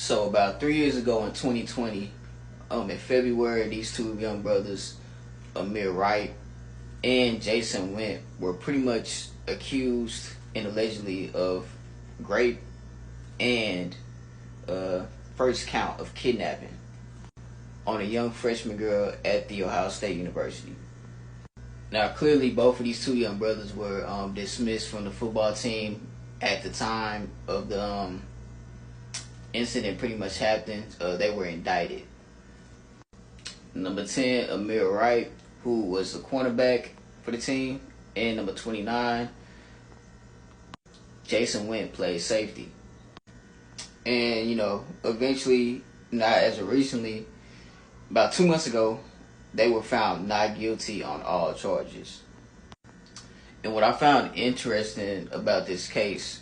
So about 3 years ago in 2020, in February, these two young brothers, Amir Riep and Jahsen Wint, were pretty much accused and allegedly of rape and first count of kidnapping on a young freshman girl at the Ohio State University. Now, clearly, both of these two young brothers were dismissed from the football team at the time of the incident pretty much happened. They were indicted. Number 10, Amir Riep, who was the cornerback for the team, and number 29, Jahsen Wint, played safety. And, eventually, not as of recently, about 2 months ago, they were found not guilty on all charges. And what I found interesting about this case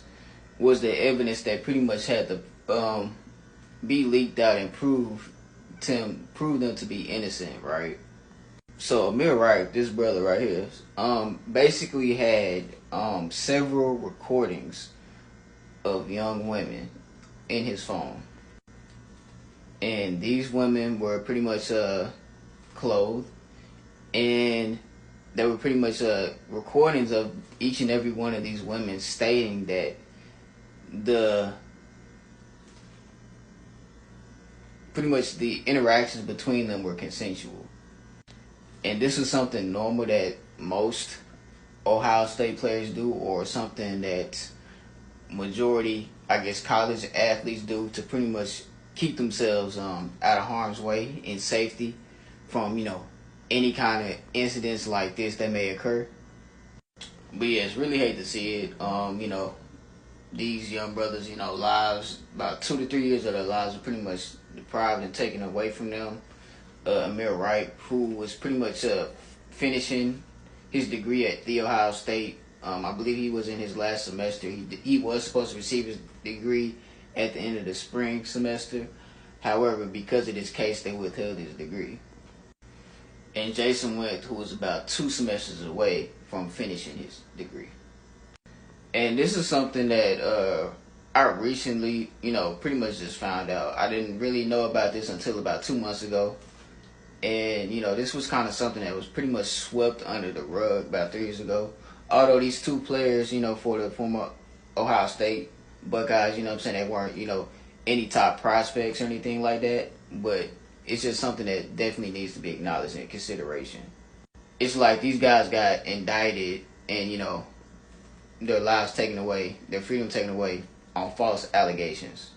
was the evidence that pretty much had to be leaked out and prove them to be innocent, right? So Amir Riep, this brother right here, basically had several recordings of young women in his phone, and these women were pretty much clothed, and there were pretty much recordings of each and every one of these women stating that pretty much the interactions between them were consensual. And this is something normal that most Ohio State players do, or something that majority, I guess, college athletes do to pretty much keep themselves out of harm's way in safety from, any kind of incidents like this that may occur. But yeah, it's really hate to see it. These young brothers, lives, about 2 to 3 years of their lives are pretty much deprived and taken away from them. Amir Riep, who was pretty much finishing his degree at The Ohio State. I believe he was in his last semester. He was supposed to receive his degree at the end of the spring semester. However, because of this case, they withheld his degree. And Jahsen Wint, who was about 2 semesters away from finishing his degree. And this is something that I recently, pretty much just found out. I didn't really know about this until about 2 months ago. And, this was kind of something that was pretty much swept under the rug about 3 years ago. Although these two players, for the former Ohio State Buckeyes, they weren't, any top prospects or anything like that. But it's just something that definitely needs to be acknowledged and consideration. It's like these guys got indicted and, their lives taken away, their freedom taken away on false allegations.